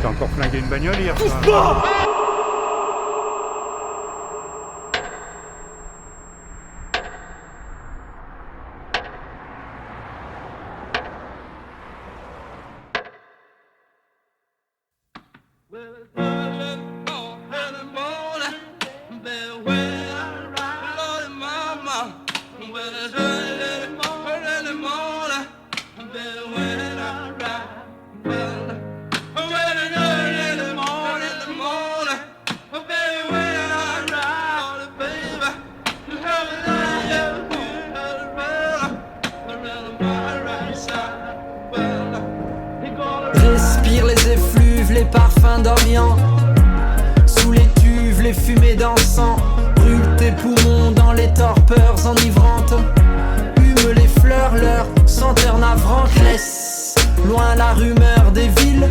T'as encore flingué une bagnole hier soir? Respire les effluves, les parfums d'Orient. Sous les tuves, les fumées d'encens. Brûle tes poumons dans les torpeurs enivrantes. Hume les fleurs, leur senteur navrante. Laisse loin la rumeur des villes.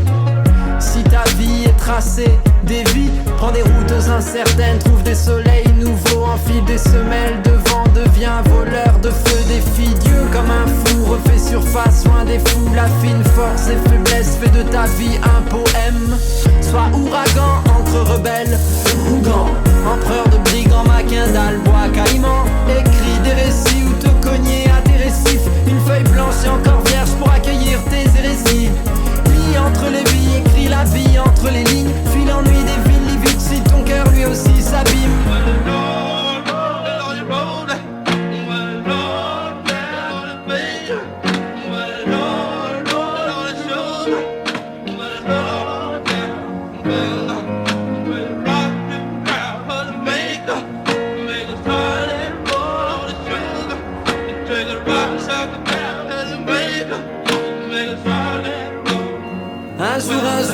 Si ta vie est tracée, dévie. Prends des routes incertaines, trouve des soleils nouveaux. Enfile des semelles de vent, deviens voleur de feu. Défie Dieu comme un fou, refais surface loin des fous. La fine force et faiblesse, fais de ta vie un poème. Sois ouragan, encre rebelle, Ougan, empereur de brigands, Maquindal, bois caïman. Écris des récits ou te cogner à tes récifs. Une feuille blanche et encore vierge pour accueillir tes hérésies. Lis entre les billes, écris la vie entre les lignes. Fuis l'ennui des villes livides si ton cœur lui aussi s'abîme.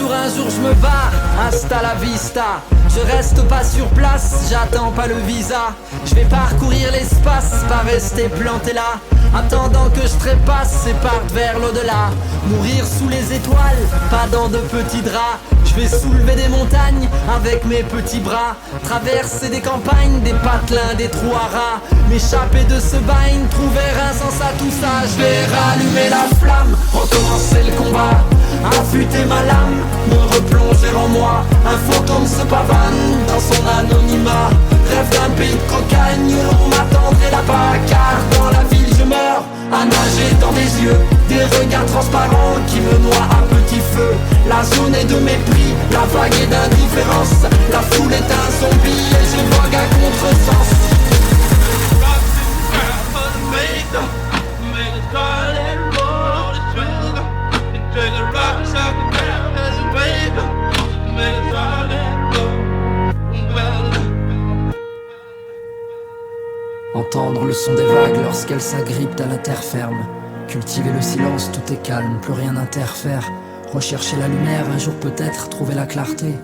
Un jour je me barre, hasta la vista. Je reste pas sur place, j'attends pas le visa. Je vais parcourir l'espace, pas rester planté là. Attendant que je trépasse et parte vers l'au-delà. Mourir sous les étoiles, pas dans de petits draps. Je vais soulever des montagnes avec mes petits bras. Traverser des campagnes, des patelins, des trous à rats. M'échapper de ce bain, trouver un sens à tout ça. Je vais rallumer la flamme, recommencer le combat. Affûter ma lame, me replonger en moi. Un fantôme se pavane dans son anonymat. Rêve d'un pays de cocagne où l'on m'attendrait là-bas. Car dans la ville je meurs, à nager dans des yeux. Des regards transparents qui me noient à petit feu. La zone est de mépris, la vague est d'indifférence. La foule est un zombie et je vogue à contresens. Entendre le son des vagues lorsqu'elles s'agrippent à la terre ferme. Cultiver le silence, tout est calme, plus rien n'interfère. Rechercher la lumière, un jour peut-être trouver la clarté.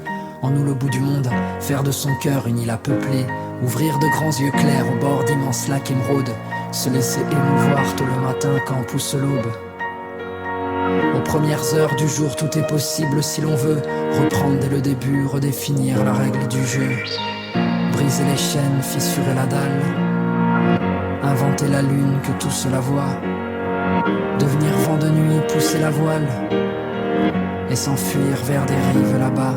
En nous le bout du monde, faire de son cœur une île à peupler. Ouvrir de grands yeux clairs au bord d'immenses lacs émeraudes. Se laisser émouvoir tôt le matin quand pousse l'aube. Aux premières heures du jour, tout est possible si l'on veut. Reprendre dès le début, redéfinir la règle du jeu. Briser les chaînes, fissurer la dalle. Inventer la lune que tout cela voit. Devenir vent de nuit, pousser la voile. Et s'enfuir vers des rives là-bas.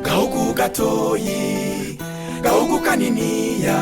Gahugu gatoyi, gahugu kaniniya.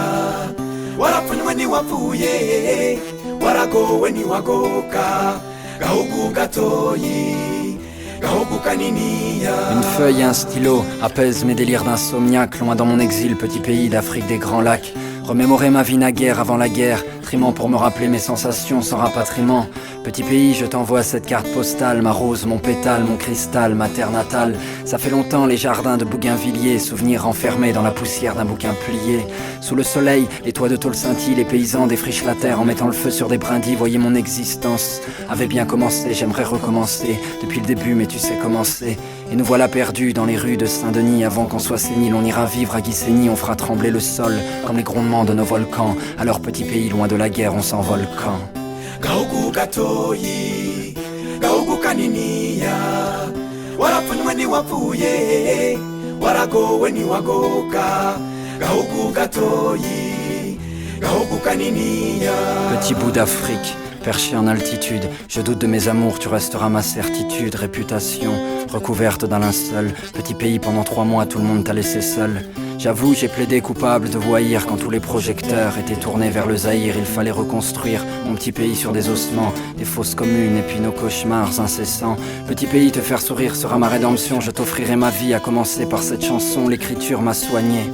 Warapfunywe ntiwapfuye, waragowe ntiwagoka. Gahugu gatoyi, gahugu kaniniya. Une feuille et un stylo apaisent mes délires d'insomniaque. Loin dans mon exil, petit pays d'Afrique des grands lacs. Remémorer ma vie naguère avant la guerre, trimant pour me rappeler mes sensations sans rapatriement. Petit pays, je t'envoie cette carte postale, ma rose, mon pétale, mon cristal, ma terre natale. Ça fait longtemps les jardins de Bougainvilliers, souvenirs enfermés dans la poussière d'un bouquin plié. Sous le soleil, les toits de tôle scintillent, les paysans défrichent la terre en mettant le feu sur des brindilles. Voyez mon existence avait bien commencé, j'aimerais recommencer depuis le début, mais tu sais comment c'est. Et nous voilà perdus dans les rues de Saint-Denis. Avant qu'on soit sénile, on ira vivre à Guissény. On fera trembler le sol comme les grondements de nos volcans. À leur petit pays, loin de la guerre, on s'envole quand Gaogu gatoyi, gaogu kaniniya, warafunwe ni wapuye, waragowe ni wagoka. Gaogu gatoyi, gaogu kaniniya. Petit bout d'Afrique, perché en altitude, je doute de mes amours, tu resteras ma certitude. Réputation, recouverte d'un linceul. Petit pays, pendant 3 mois, tout le monde t'a laissé seul. J'avoue, j'ai plaidé coupable de voyir quand tous les projecteurs étaient tournés vers le Zaïre. Il fallait reconstruire mon petit pays sur des ossements, des fosses communes et puis nos cauchemars incessants. Petit pays, te faire sourire sera ma rédemption. Je t'offrirai ma vie, à commencer par cette chanson. L'écriture m'a soigné.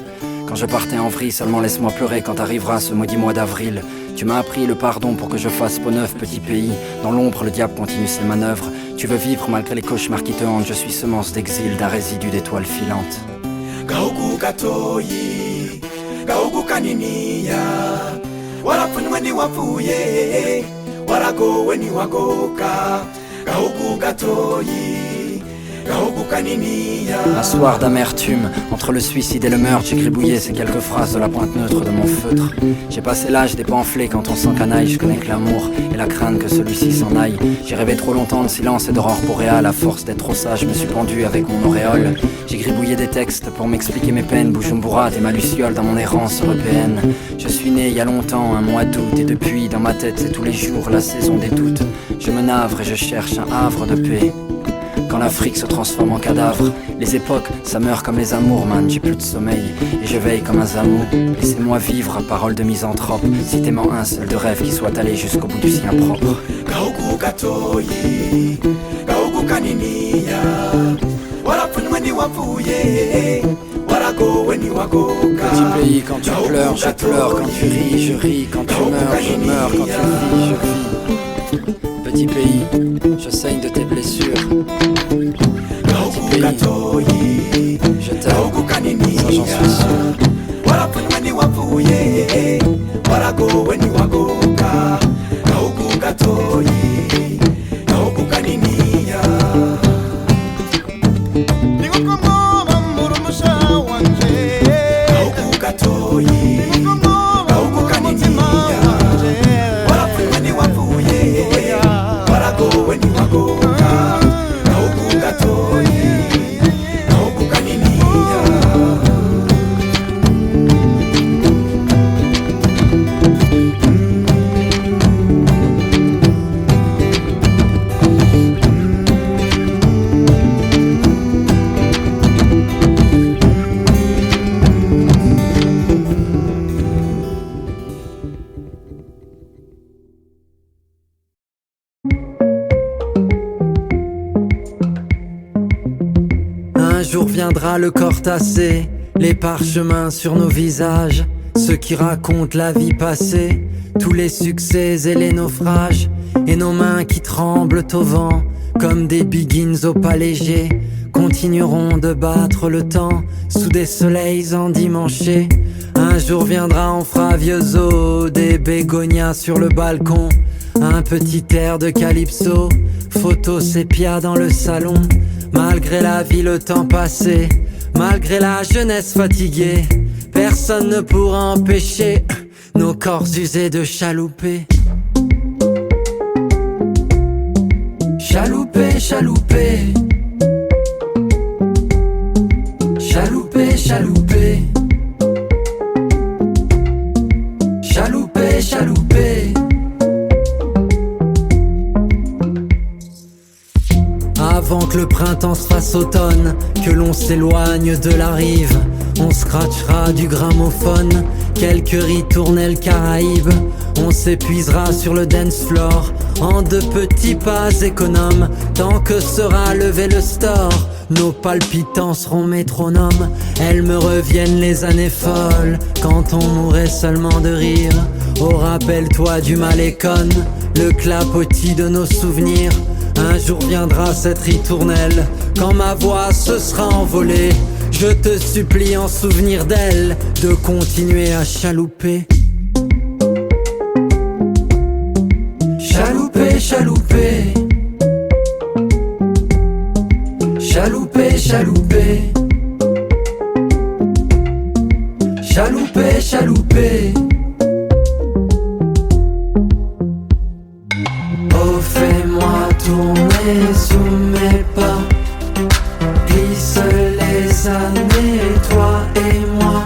Quand je partais en vrille, seulement laisse-moi pleurer quand arrivera ce maudit mois d'avril. Tu m'as appris le pardon pour que je fasse peau neuve, petit pays. Dans l'ombre, le diable continue ses manœuvres. Tu veux vivre malgré les cauchemars qui te hantent. Je suis semence d'exil, d'un résidu d'étoiles filantes. Gaogu gatoyi, gaogu kaniniya, warafunwe ni wapuye, waragowe ni wagoka. Gaogu gatoyi, gaogu kaniniya. Un soir d'amertume, entre le suicide et le meurtre, j'ai gribouillé ces quelques phrases de la pointe neutre de mon feutre. J'ai passé l'âge des pamphlets quand on s'encanaille. Je connais que l'amour et la crainte que celui-ci s'en aille. J'ai rêvé trop longtemps de silence et d'aurore boréale. À force d'être trop sage, je me suis pendu avec mon auréole. J'ai gribouillé des textes pour m'expliquer mes peines. Bujumbura et ma luciole dans mon errance européenne. Je suis né il y a longtemps, un mois d'août. Et depuis, dans ma tête, c'est tous les jours la saison des doutes. Je me navre et je cherche un havre de paix. Quand l'Afrique se transforme en cadavre, les époques, ça meurt comme les amours, man. J'ai plus de sommeil et je veille comme un zamou. Laissez-moi vivre, parole de misanthrope. Citez-moi un seul de rêve qui soit allé jusqu'au bout du sien propre. Gaogu gatoyi, gaogu kaniniya, warafunwe ni wapuye, waragowe ni wagoka. Petit pays, quand tu pleures, je pleure. Quand tu ris, je ris. Quand tu meurs, je meurs. Quand tu vis, je vis. Petit pays, je saigne de tes blessures. Petit pays, je t'aime, ça j'en suis sûr. Warafunwe ni wapuye, waragowe ni wagoka. Gaogu gatoyi, gaogu kaniniya. Nikukumbuka murumusha wanje. Gaogu gatoyi, gaogu kaniniya. Warafunwe ni wapuye, waragowe ni wagoka. Gaogu gatoyi, gaogu kaniniya. Un jour viendra le corps tassé, les parchemins sur nos visages, ceux qui racontent la vie passée, tous les succès et les naufrages, et nos mains qui tremblent au vent, comme des biggins au pas léger, continueront de battre le temps, sous des soleils endimanchés. Un jour viendra, on fera vieux os, des bégonias sur le balcon, un petit air de calypso, photo sépia dans le salon. Malgré la vie, le temps passé, malgré la jeunesse fatiguée, personne ne pourra empêcher nos corps usés de chalouper. Chalouper, chalouper. Chalouper, chalouper. Chalouper, chalouper. avant que le printemps se fasse automne, que l'on s'éloigne de la rive. On scratchera du gramophone, quelques ritournelles caraïbes. On s'épuisera sur le dance floor en de petits pas économes, tant que sera levé le store. Nos palpitants seront métronomes. Elles me reviennent les années folles, quand on mourait seulement de rire. Oh, rappelle-toi du Malécon, le clapotis de nos souvenirs. Un jour viendra cette ritournelle, quand ma voix se sera envolée. Je te supplie en souvenir d'elle, de continuer à chalouper. Chalouper, chalouper. Chalouper, chalouper. Chalouper, chalouper. Oh, fais-moi tourner sous mes pas. Glisse les années, toi et moi.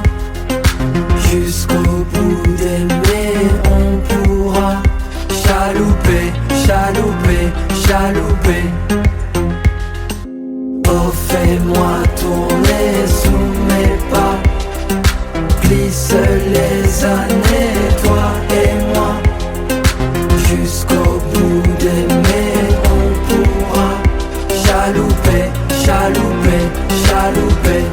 Jusqu'au bout d'aimer, on pourra chalouper, chalouper, chalouper. Oh, fais-moi tourner sous mes pas. Glisse les années, toi et moi. Jusqu'au bout d'aimer, on pourra chalouper, chalouper, chalouper.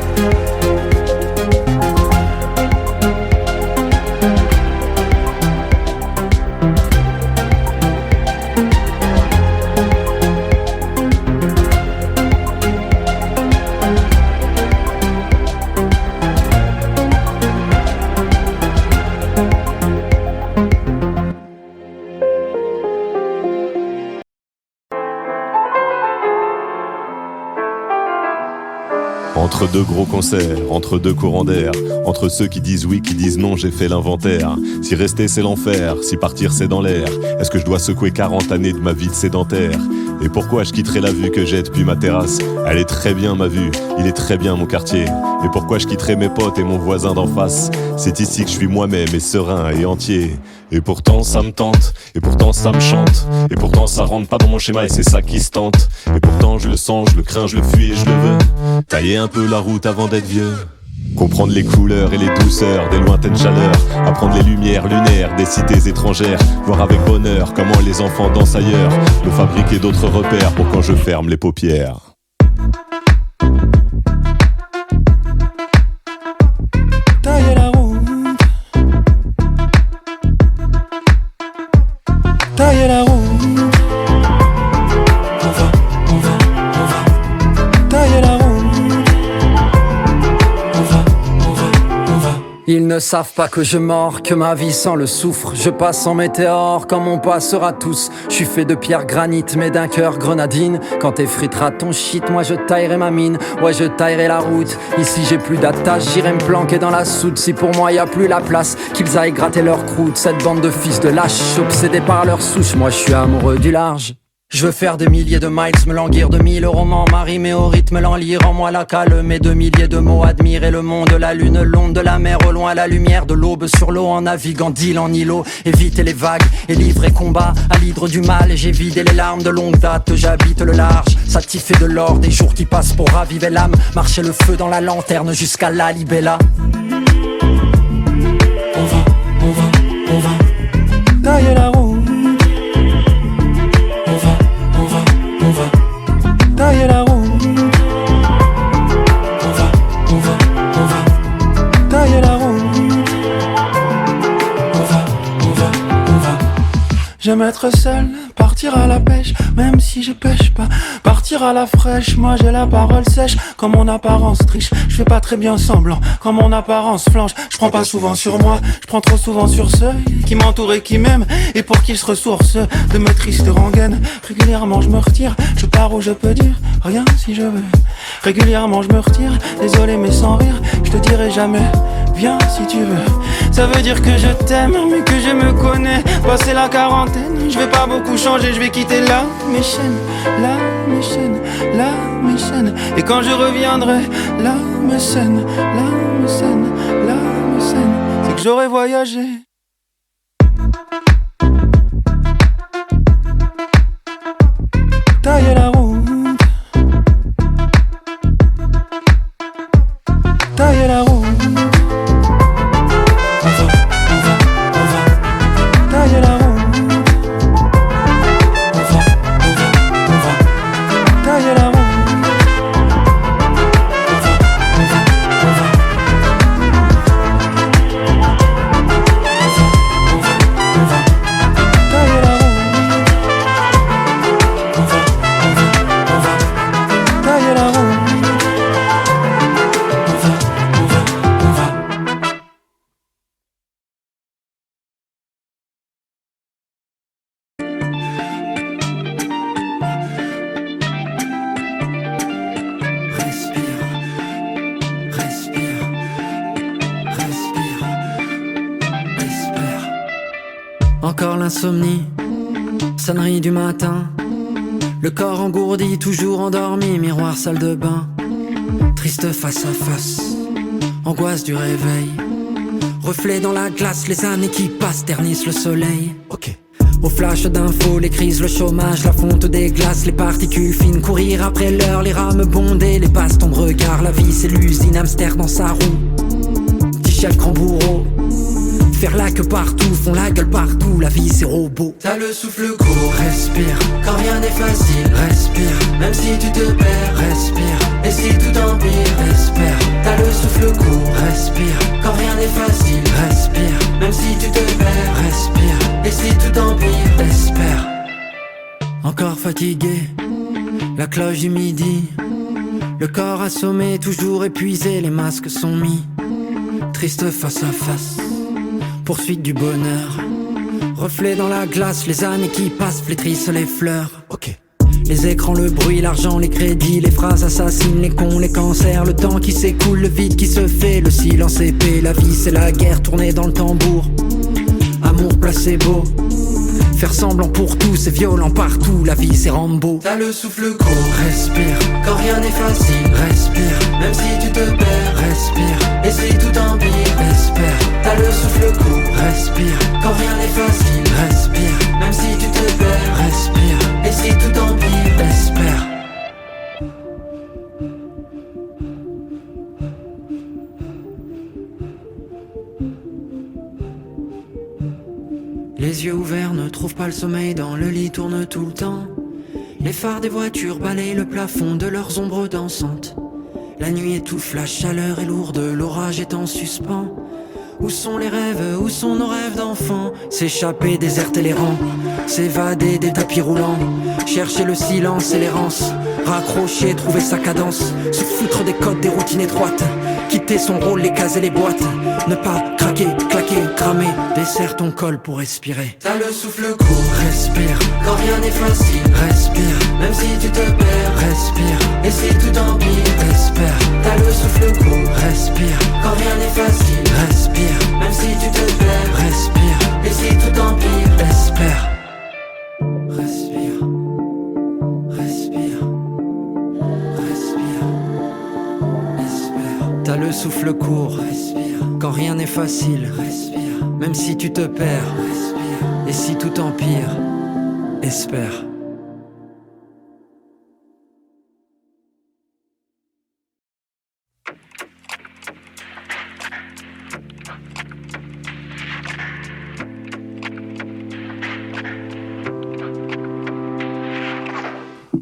Entre deux gros concerts, entre deux courants d'air, entre ceux qui disent oui, qui disent non, j'ai fait l'inventaire. Si rester c'est l'enfer, si partir c'est dans l'air, est-ce que je dois secouer 40 années de ma vie de sédentaire? Et pourquoi je quitterai la vue que j'ai depuis ma terrasse? Elle est très bien ma vue, il est très bien mon quartier. Et pourquoi je quitterai mes potes et mon voisin d'en face? C'est ici que je suis moi-même et serein et entier. Et pourtant ça me tente, et pourtant ça me chante, et pourtant ça rentre pas dans mon schéma et c'est ça qui se tente. Et pourtant je le sens, je le crains, je le fuis et je le veux. Tailler un peu la route avant d'être vieux. Comprendre les couleurs et les douceurs des lointaines chaleurs. Apprendre les lumières lunaires des cités étrangères. Voir avec bonheur comment les enfants dansent ailleurs. Me fabriquer d'autres repères pour quand je ferme les paupières. Tailler la route. Tailler la route. On va. Tailler la route. Ils ne savent pas que je mords, que ma vie sans le souffre. Je passe en météore comme on passera tous. Je suis fait de pierre granit mais d'un cœur grenadine. Quand t'effriteras ton shit, moi je taillerai ma mine. Ouais, je taillerai la route. Ici j'ai plus d'attache, j'irai me planquer dans la soude. Si pour moi y a plus la place, qu'ils aillent gratter leur croûte. Cette bande de fils de lâches, obsédés par leur souche. Moi je suis amoureux du large. Je veux faire des milliers de miles, me languir de 1000 romans, m'arrimer au rythme, l'enlire en moi la calme et de milliers de mots, admirer le monde, la lune, l'onde de la mer, au loin la lumière de l'aube sur l'eau, en naviguant d'île en îlot, éviter les vagues et livrer combat à l'hydre du mal. Et j'ai vidé les larmes de longue date, j'habite le large, satisfait de l'or, des jours qui passent pour raviver l'âme, marcher le feu dans la lanterne jusqu'à la libella. On va tailler la route. Tailler la route. On va. Tailler la route. On va. J'aime être seul, partir à la pêche, même si je pêche pas. Partir à la fraîche, moi j'ai la parole sèche. Quand mon apparence triche, je fais pas très bien semblant. Quand mon apparence flanche, je prends pas souvent sur moi. Je prends trop souvent sur ceux qui m'entourent et qui m'aiment, et pour qui je ressource de mes tristes rengaines. Régulièrement je me retire, je pars où je peux dire rien si je veux. Régulièrement je me retire, désolé mais sans rire. Je te dirai jamais, viens si tu veux. Ça veut dire que je t'aime, mais que je me connais. Passé la quarantaine, je vais pas beaucoup changer. Je vais quitter là mes chaînes, là mes chaînes, là mes chaînes. Et quand je reviendrai, là mes scènes, là mes scènes, là mes scènes, c'est que j'aurai voyagé. Tailler la route. insomnie, sonnerie du matin, le corps engourdi, toujours endormi, miroir salle de bain, triste face à face, angoisse du réveil, reflet dans la glace, les années qui passent ternissent le soleil. Ok. Au flash d'infos, les crises, le chômage, la fonte des glaces, les particules fines, courir après l'heure, les rames bondées, les baston regard, la vie c'est l'usine, hamster dans sa roue, petit chef grand bourreau, faire la queue partout, font la gueule partout, la vie c'est robot. T'as le souffle court, Respire, quand rien n'est facile. respire, Même si tu te perds, respire, et si tout empire, espère, t'as le souffle court, respire, quand rien n'est facile. respire, Même si tu te perds, respire, et si tout empire, espère. Encore fatigué, la cloche du midi, le corps assommé, toujours épuisé, les masques sont mis. Triste face à face, poursuite du bonheur, reflet dans la glace, les années qui passent flétrissent les fleurs. ok. Les écrans, le bruit, l'argent, les crédits, les phrases assassines, les cons, les cancers, le temps qui s'écoule, le vide qui se fait, le silence épais, la vie c'est la guerre tournée dans le tambour. Amour placebo, faire semblant pour tout, c'est violent partout, la vie c'est Rambo. T'as le souffle court, Respire, quand rien n'est facile. respire, Même si tu te perds, respire, et si tout empire, espère, t'as le souffle court, respire, quand rien n'est facile. respire, Même si tu te perds, respire, et si tout empire, espère. Les yeux ouverts ne trouvent pas le sommeil, dans le lit tournent tout le temps. Les phares des voitures balayent le plafond de leurs ombres dansantes. La nuit étouffe, la chaleur est lourde, l'orage est en suspens. Où sont les rêves, où sont nos rêves d'enfants? S'échapper, déserter les rangs, s'évader des tapis roulants, chercher le silence et l'errance, raccrocher, trouver sa cadence, se foutre des codes, des routines étroites, quitter son rôle, les cases et les boîtes, ne pas craquer, claquer, cramer, desserre ton col pour respirer. t'as le souffle court, Respire, quand rien n'est facile. respire, Même si tu te perds, respire, et si tout empire, espère, t'as le souffle court, respire, quand rien n'est facile. respire, Même si tu te perds, respire, et si tout empire, espère. Respire, respire, respire, espère. T'as le souffle court, respire, quand rien n'est facile, respire, même si tu te perds, respire, et si tout empire, espère.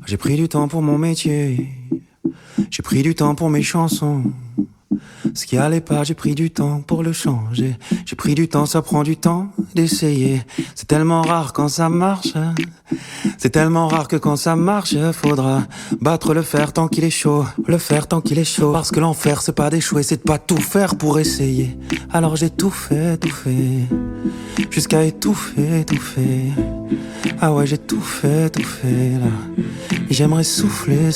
J'ai pris du temps pour mon métier, j'ai pris du temps pour mes chansons. Ce qui allait pas, j'ai pris du temps pour le changer. J'ai pris du temps, ça prend du temps d'essayer. C'est tellement rare quand ça marche. C'est tellement rare que quand ça marche, faudra battre le fer tant qu'il est chaud. Le fer tant qu'il est chaud. Parce que l'enfer, c'est pas d'échouer, c'est de pas tout faire pour essayer. Alors j'ai tout fait, jusqu'à étouffer, Ah ouais, j'ai tout fait, là. Et j'aimerais souffler.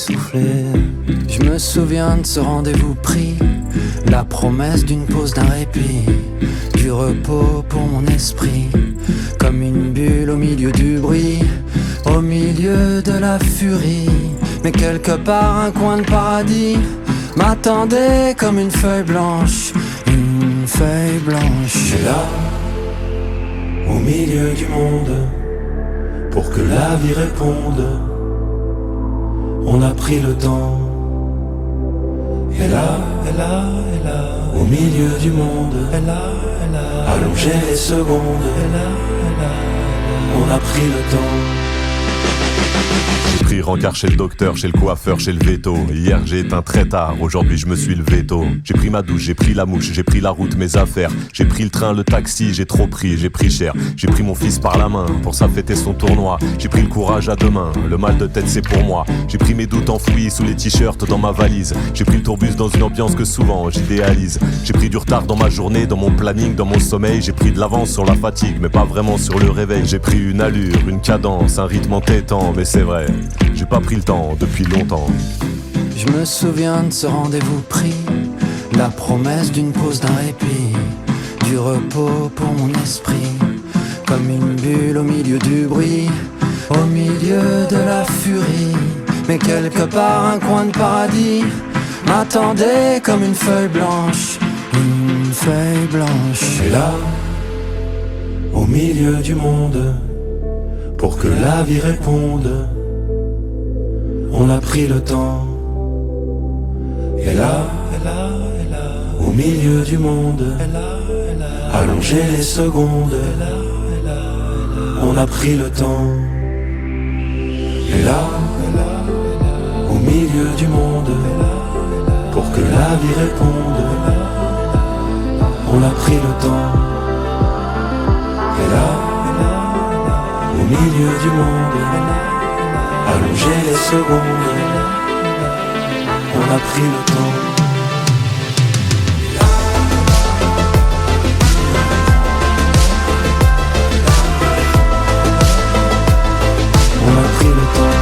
Je me souviens de ce rendez-vous pris, la promesse d'une pause, d'un répit, du repos pour mon esprit, comme une bulle au milieu du bruit, au milieu de la furie. Mais quelque part un coin de paradis m'attendait comme une feuille blanche, une feuille blanche. Et là, au milieu du monde, pour que la vie réponde, on a pris le temps. Et là, au milieu du monde, allongé les secondes, on a pris le temps. J'ai pris rencard chez le docteur, chez le coiffeur, chez le veto. Hier j'ai éteint très tard, aujourd'hui je me suis levé tôt. J'ai pris ma douche, j'ai pris la mouche, j'ai pris la route, mes affaires. J'ai pris le train, le taxi, j'ai trop pris, j'ai pris cher. J'ai pris mon fils par la main pour ça fêter son tournoi. J'ai pris le courage à deux mains, le mal de tête c'est pour moi. J'ai pris mes doutes enfouis sous les t-shirts dans ma valise. J'ai pris le tourbus dans une ambiance que souvent j'idéalise. J'ai pris du retard dans ma journée, dans mon planning, dans mon sommeil. J'ai pris de l'avance sur la fatigue, mais pas vraiment sur le réveil. J'ai pris une allure, une cadence, un rythme entêtant, mais c'est vrai, j'ai pas pris le temps depuis longtemps. Je me souviens de ce rendez-vous pris, la promesse d'une pause, d'un répit, du repos pour mon esprit, comme une bulle au milieu du bruit, au milieu de la furie. Mais quelque part un coin de paradis m'attendait comme une feuille blanche, une feuille blanche. Et là, au milieu du monde, pour que la vie réponde, on a pris le temps. Et là, au milieu du monde, allonger les secondes, on a pris le temps. Et là, au milieu du monde, pour que la vie réponde, on a pris le temps. Et là, au milieu du monde, allonger les secondes, on a pris le temps. On a pris le temps.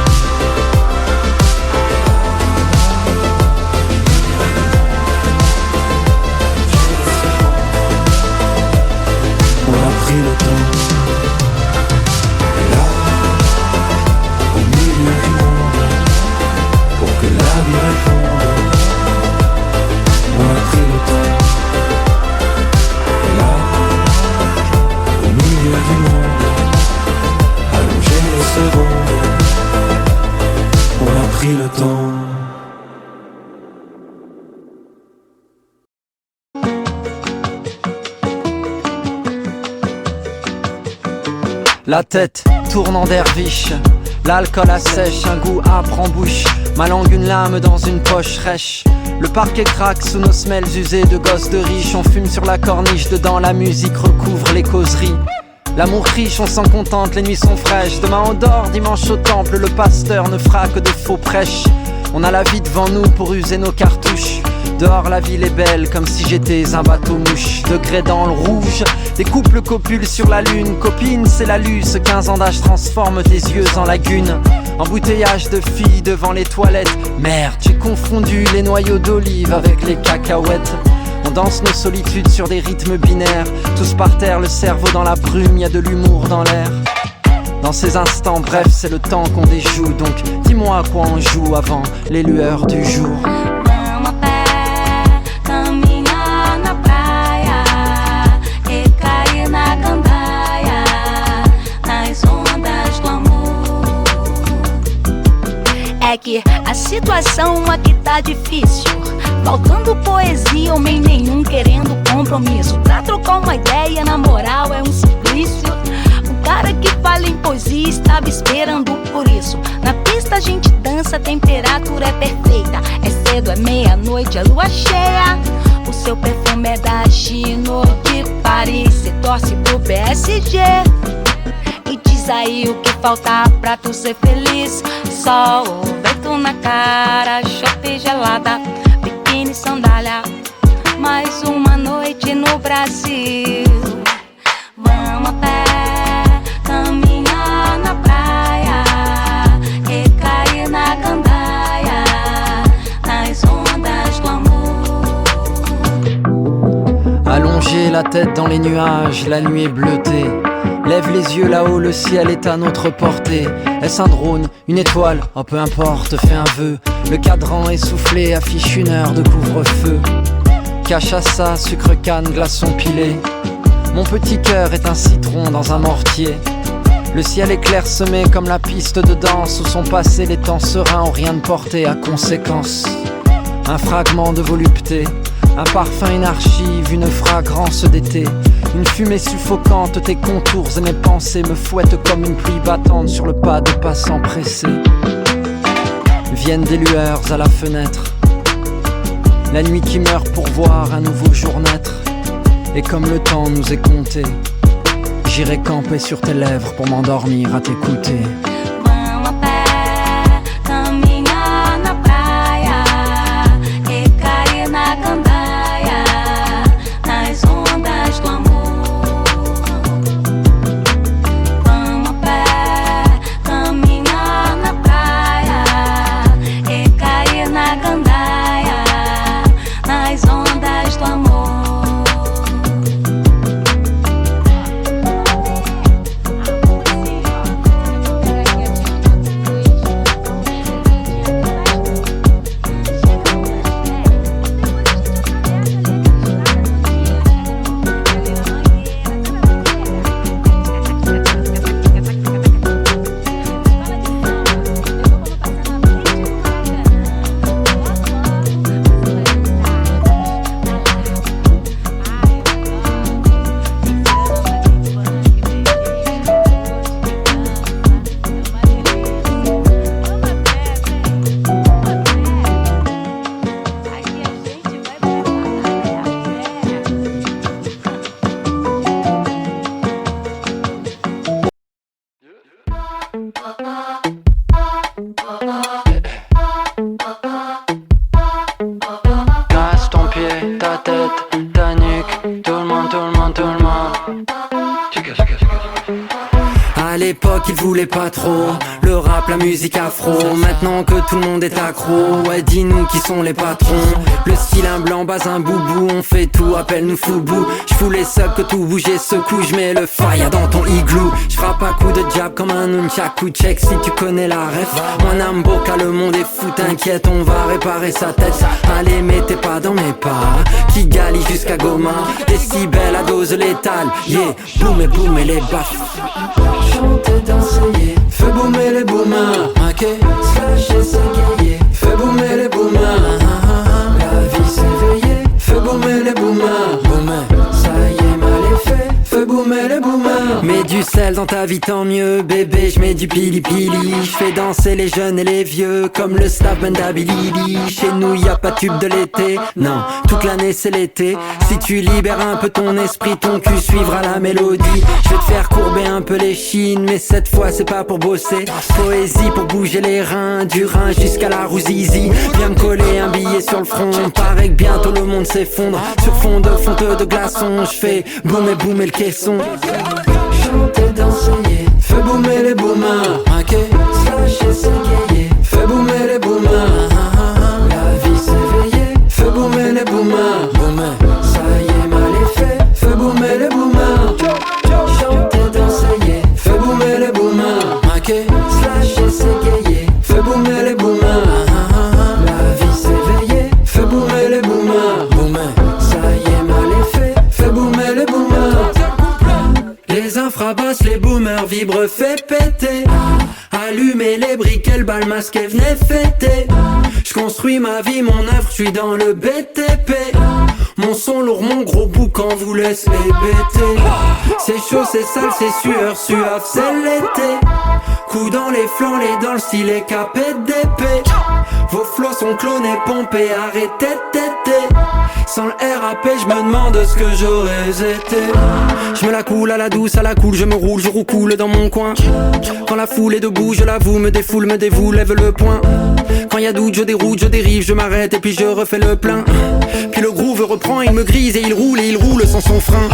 On a pris le temps. Et là, au milieu du monde, pour que la vie réponde, on a pris le temps. Et là, au milieu du monde, allonger les secondes, on a pris le temps. La tête tourne en derviche, l'alcool assèche, un goût âpre en bouche, ma langue une lame dans une poche rêche. Le parquet craque sous nos semelles usées de gosses de riches. On fume sur la corniche, dedans la musique recouvre les causeries. L'amour riche, on s'en contente, les nuits sont fraîches. Demain on dort, dimanche au temple, le pasteur ne fera que de faux prêches. On a la vie devant nous pour user nos cartouches. Dehors la ville est belle comme si j'étais un bateau mouche. Degré dans le rouge, des couples copulent sur la lune. Copine c'est la luce, 15 ans d'âge transforme tes yeux en lagune. Embouteillage de filles devant les toilettes. Merde, j'ai confondu les noyaux d'olive avec les cacahuètes. On danse nos solitudes sur des rythmes binaires. Tous par terre, le cerveau dans la brume, y a de l'humour dans l'air. Dans ces instants, bref, c'est le temps qu'on déjoue. Donc dis-moi à quoi on joue avant les lueurs du jour. É que a situação aqui tá difícil, faltando poesia, homem nenhum querendo compromisso. Pra trocar uma ideia, na moral, é um suplício. O cara que fala em poesia estava esperando por isso. Na pista a gente dança, a temperatura é perfeita. É cedo, é meia-noite, é lua cheia. O seu perfume é da Chino de Paris, cê torce pro PSG. E diz aí o que falta pra tu ser feliz. Sol, vento na cara, chope gelada, biquíni, sandália. Mais uma noite no Brasil. Vamos a pé, caminhar na praia, recair na gandaia, nas ondas do amor. Allonger la tête dans les nuages, la nuit est bleutée. Lève les yeux là-haut, le ciel est à notre portée. Est-ce un drone, une étoile, oh peu importe, fais un vœu. Le cadran essoufflé affiche une heure de couvre-feu. Cachaça, sucre canne, glaçon pilé. Mon petit cœur est un citron dans un mortier. Le ciel est clairsemé comme la piste de danse où sont passés les temps sereins où rien ne portait à conséquence. Un fragment de volupté, un parfum, une archive, une fragrance d'été. Une fumée suffocante, tes contours et mes pensées me fouettent comme une pluie battante sur le pas de passants pressés. Viennent des lueurs à la fenêtre, la nuit qui meurt pour voir un nouveau jour naître. Et comme le temps nous est compté, j'irai camper sur tes lèvres pour m'endormir à t'écouter. l'époque ils voulaient pas trop le rap, la musique afro. Maintenant que tout le monde est accro, ouais dis-nous qui sont les patrons. Le style un blanc, bas un boubou, on fait tout, appelle-nous Foubou. J'fous les subs que tout bouge et secoue, j'mets le fire dans ton igloo. J'frappe à coup de jab comme un nunchaku, check si tu connais la ref. Mon âme boca, le monde est fou, t'inquiète, on va réparer sa tête. Allez mettez pas dans mes pas, qui galie jusqu'à Goma. Décibels à dose létale, yeah, boum et les baffes. Chanter, danser, yeah, fais boomer les boomers. Ok, slasher, s'égayer, fais boomer les boomers. La vie s'éveiller, fais boomer les boomers. Boomer, ça y est, mal est fait, fais boomer les boomers. Mets du sel dans ta vie tant mieux, bébé, j'mets du pili-pili. J'fais danser les jeunes et les vieux, comme le Staffman d'Abilidi. Chez nous y'a pas de tube de l'été, non, toute l'année c'est l'été. Si tu libères un peu ton esprit, ton cul suivra la mélodie. J'vais te faire courber un peu les chines, mais cette fois c'est pas pour bosser. Poésie pour bouger les reins, du Rhin jusqu'à la Rouzizi. Viens me coller un billet sur le front, paraît que bientôt le monde s'effondre. Sur fond de fonte de glaçons, j'fais boomer le caisson. Chanter, danser, yeah, fais boomer les boomers. Ok, slasher, s'égayer, fais boomer les boomers. La vie s'éveiller, fais boomer les boomers. Boomer, ça y est, mal est fait, fais boomer les boomers. Chanter, danser, yeah, fais boomer les boomers. Ok, slasher, s'égayer, fais boomer les boomers. La vie s'éveiller, fais boomer les boomers. Boomer, ça y est, mal est fait, fais boomer les boomers. Les infrabasses, les boomers vibrent, fait péter. Allumez les briquets, le bal masqué, venez fêter. J'construis ma vie, mon œuvre, j'suis dans le BTP. Mon son lourd, mon gros boucan vous laisse les bêter. C'est chaud, c'est sale, c'est sueur, suave, c'est l'été. Coup dans les flancs, les dans le style et capé d'épée. Vos flots sont clonés, pompés, arrêtez de téter. Sans le RAP, j'me demande ce que j'aurais été. J'me la coule à la douce, à la cool, je me roule, je roucoule dans mon coin. Quand la foule est debout, je l'avoue, me défoule, me dévoue, lève le poing. Quand y a doute, je déroute, je dérive, je m'arrête et puis je refais le plein. Puis le groove reprend, il me grise et il roule sans son frein.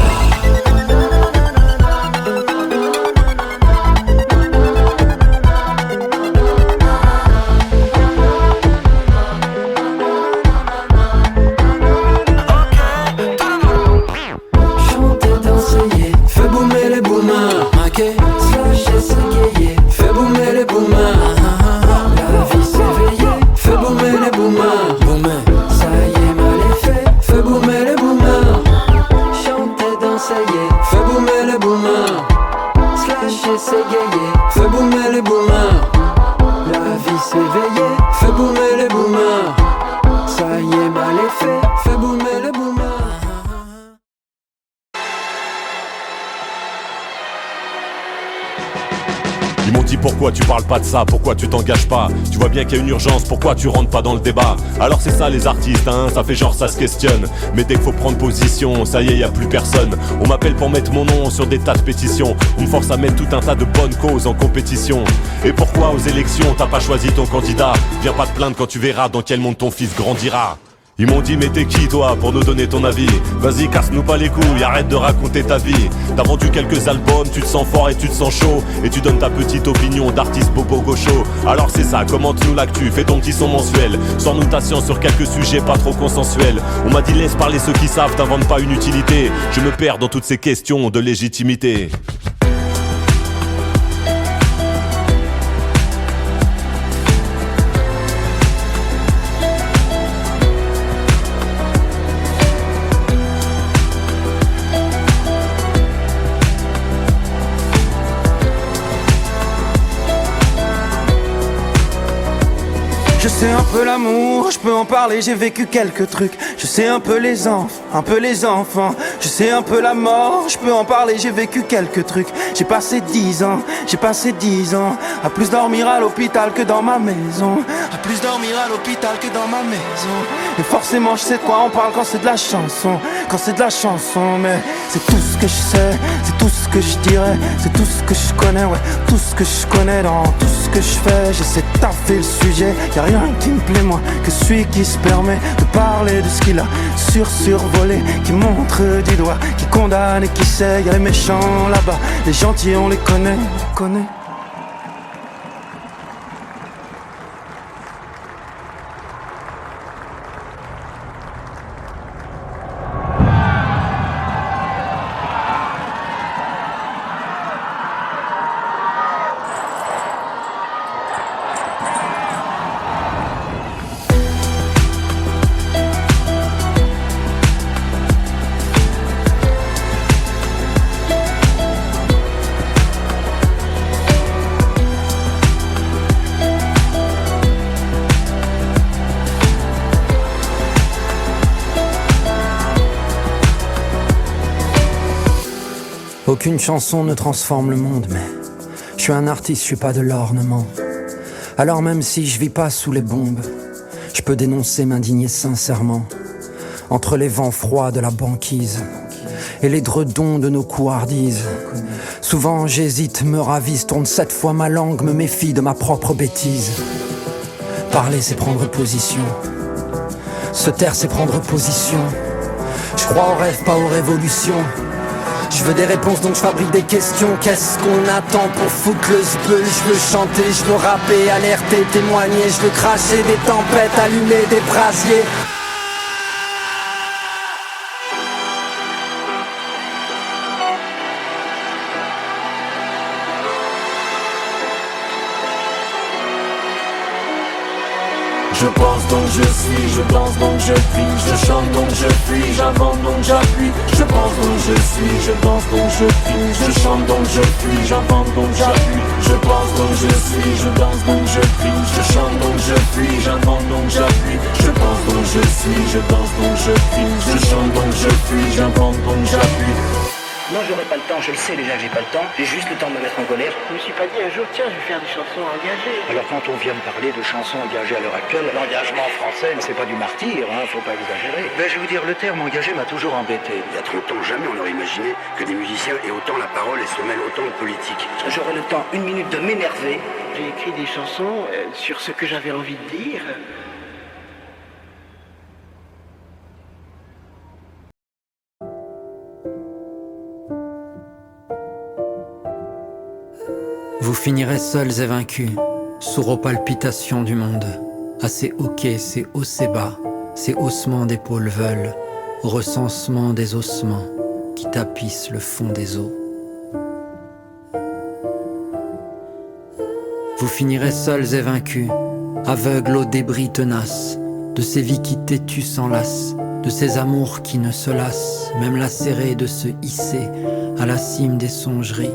Ils m'ont dit pourquoi tu parles pas de ça, pourquoi tu t'engages pas. Tu vois bien qu'il y a une urgence, pourquoi tu rentres pas dans le débat. Alors c'est ça les artistes, hein, ça fait genre ça se questionne. Mais dès qu'il faut prendre position, ça y est, y a plus personne. On m'appelle pour mettre mon nom sur des tas de pétitions. On me force à mettre tout un tas de bonnes causes en compétition. Et pourquoi aux élections t'as pas choisi ton candidat? Viens pas te plaindre quand tu verras dans quel monde ton fils grandira. Ils m'ont dit mais t'es qui toi pour nous donner ton avis? Vas-y casse-nous pas les couilles, arrête de raconter ta vie. T'as vendu quelques albums, tu te sens fort et tu te sens chaud. Et tu donnes ta petite opinion d'artiste bobo gaucho. Alors c'est ça, commente-nous l'actu, fais ton petit son mensuel. Sors-nous ta science sur quelques sujets pas trop consensuels. On m'a dit laisse parler ceux qui savent, t'inventes pas une utilité. Je me perds dans toutes ces questions de légitimité. Je sais un peu l'amour, je peux en parler, j'ai vécu quelques trucs. Je sais un peu les enfants, Je sais un peu la mort, je peux en parler, j'ai vécu quelques trucs. J'ai passé 10 ans à plus dormir à l'hôpital que dans ma maison. À plus dormir à l'hôpital que dans ma maison. Et forcément je sais de quoi on parle quand c'est de la chanson. Mais c'est tout ce que je sais, c'est tout ce que je dirais, c'est tout ce que je connais, ouais. Tout ce que je connais dans tout ce que je fais. J'essaie de taffer le sujet, y'a rien qui me plaît moins que celui qui se permet de parler de ce qu'il a survolé, qui montre du doigt, qui condamne et qui sait, y'a les méchants là-bas, les gentils on les connaît. Aucune chanson ne transforme le monde, mais je suis un artiste, je suis pas de l'ornement. Alors même si je vis pas sous les bombes, je peux dénoncer, m'indigner sincèrement. Entre les vents froids de la banquise et les dredons de nos couardises, souvent j'hésite, me ravise, tourne 7 fois ma langue, me méfie de ma propre bêtise. Parler c'est prendre position, se taire c'est prendre position. Je crois aux rêves, pas aux révolutions. Je veux des réponses donc je fabrique des questions. Qu'est-ce qu'on attend pour foutre le zbeul? Je veux chanter, je veux rapper, alerter, témoigner. Je veux cracher des tempêtes, allumer des brasiers. Je pense donc je suis, je danse donc je crie, je chante donc je fuis, j'invente donc j'appuie. Je pense donc je suis, je danse donc je crie, je chante donc je fuis, j'invente donc j'appuie. Je pense donc je suis, je danse donc je crie, je chante donc je fuis, j'invente donc j'appuie. Je pense donc je suis, je danse donc je crie, je chante donc je fuis, j'invente donc j'appuie. Non, j'aurai pas le temps, je le sais déjà que j'ai pas le temps, j'ai juste le temps de me mettre en colère. Je me suis pas dit un jour, tiens, je vais faire des chansons engagées. Alors quand on vient me parler de chansons engagées à l'heure actuelle, l'engagement français, c'est pas du martyr, faut pas exagérer. Ben, je vais vous dire, le terme engagé m'a toujours embêté. Il y a 30 ans, jamais on aurait imaginé que des musiciens aient autant la parole et se mêlent autant de politique. J'aurai le temps, 1 minute, de m'énerver. J'ai écrit des chansons sur ce que j'avais envie de dire. Vous finirez seuls et vaincus, sourds aux palpitations du monde. À ces hoquets, ces hauts, ces bas, ces haussements d'épaules veulent, au recensement des ossements qui tapissent le fond des eaux. Vous finirez seuls et vaincus, aveugles aux débris tenaces, de ces vies qui têtues s'enlacent, de ces amours qui ne se lassent, même lacérés de se hisser à la cime des songeries.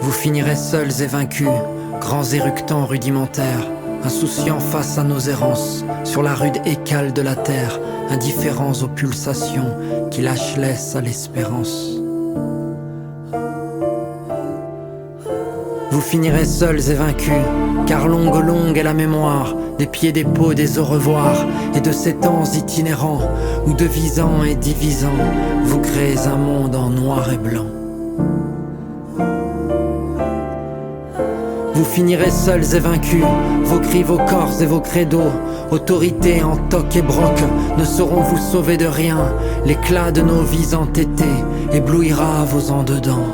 Vous finirez seuls et vaincus, grands éructants rudimentaires, insouciants face à nos errances, sur la rude écale de la terre, indifférents aux pulsations qui lâchent laisse à l'espérance. Vous finirez seuls et vaincus, car longue est la mémoire, des pieds, des peaux, des au revoir, et de ces temps itinérants, où devisant et divisant, vous créez un monde en noir et blanc. Vous finirez seuls et vaincus, vos cris, vos corps et vos credos, autorité en toc et broc, ne sauront vous sauver de rien. L'éclat de nos vies entêtées éblouira vos en-dedans.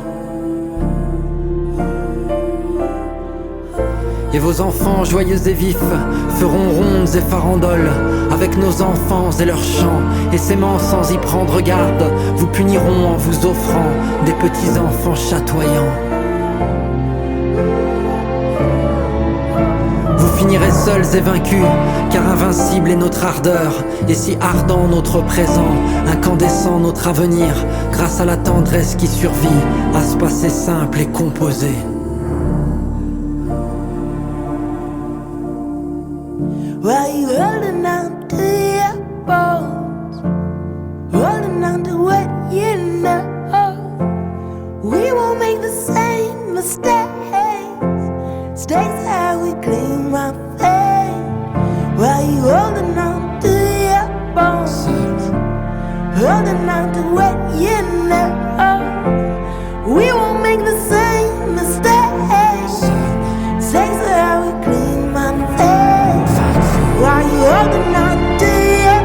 Et vos enfants joyeux et vifs feront rondes et farandoles avec nos enfants et leurs chants, et s'aimant sans y prendre garde, vous puniront en vous offrant des petits enfants chatoyants. Vous finirez seuls et vaincus, car invincible est notre ardeur, et si ardent notre présent, incandescent notre avenir, grâce à la tendresse qui survit à ce passé simple et composé. While you holding on to your bones, holding on to what you know, we won't make the same mistakes. Mistakes how we claim our fate. While you holding on to your bones, holding on to what you know, we won't make the same mistakes. Mistakes how we claim our fate. While you holding on to your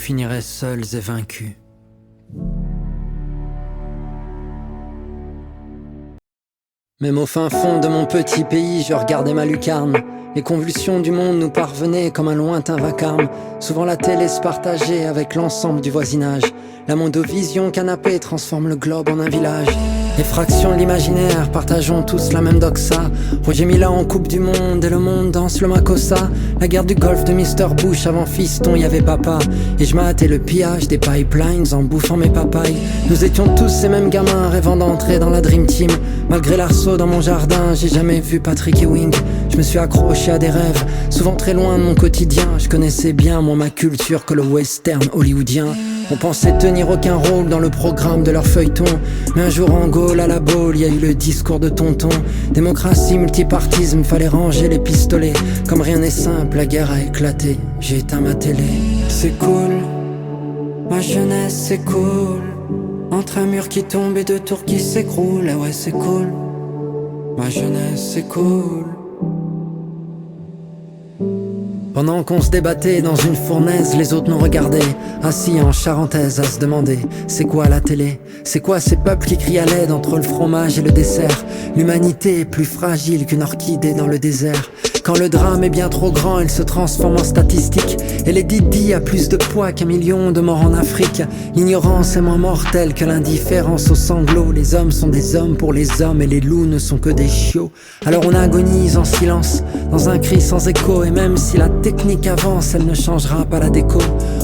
finiraient seuls et vaincus. Même au fin fond de mon petit pays, je regardais ma lucarne. Les convulsions du monde nous parvenaient comme un lointain vacarme. Souvent la télé se partageait avec l'ensemble du voisinage. La mondovision canapé transforme le globe en un village. Les fractions de l'imaginaire, partageons tous la même doxa. Roger Mila en coupe du monde et le monde danse le makossa. La guerre du golfe de Mr Bush, avant fiston y avait papa. Et je m'attais le pillage des pipelines en bouffant mes papayes. Nous étions tous ces mêmes gamins rêvant d'entrer dans la Dream Team. Malgré l'arceau dans mon jardin, j'ai jamais vu Patrick Ewing. Je me suis accroché à des rêves, souvent très loin de mon quotidien. Je connaissais bien moins ma culture que le western hollywoodien. On pensait tenir aucun rôle dans le programme de leur feuilleton. Mais un jour en Gaule à la Baule, y a eu le discours de tonton. Démocratie, multipartisme, fallait ranger les pistolets. Comme rien n'est simple, la guerre a éclaté, j'ai éteint ma télé. C'est cool, ma jeunesse c'est cool. Entre un mur qui tombe et deux tours qui s'écroulent, ah ouais c'est cool. Ma jeunesse c'est cool. Pendant qu'on se débattait dans une fournaise, les autres nous regardaient, assis en charentaise à se demander c'est quoi la télé? C'est quoi ces peuples qui crient à l'aide entre le fromage et le dessert? L'humanité est plus fragile qu'une orchidée dans le désert. Quand le drame est bien trop grand, il se transforme en statistique. Et les Didi a plus de poids qu'un million de morts en Afrique. L'ignorance est moins mortelle que l'indifférence aux sanglots. Les hommes sont des hommes pour les hommes et les loups ne sont que des chiots. Alors on agonise en silence, dans un cri sans écho. Et même si la technique avance, elle ne changera pas la déco.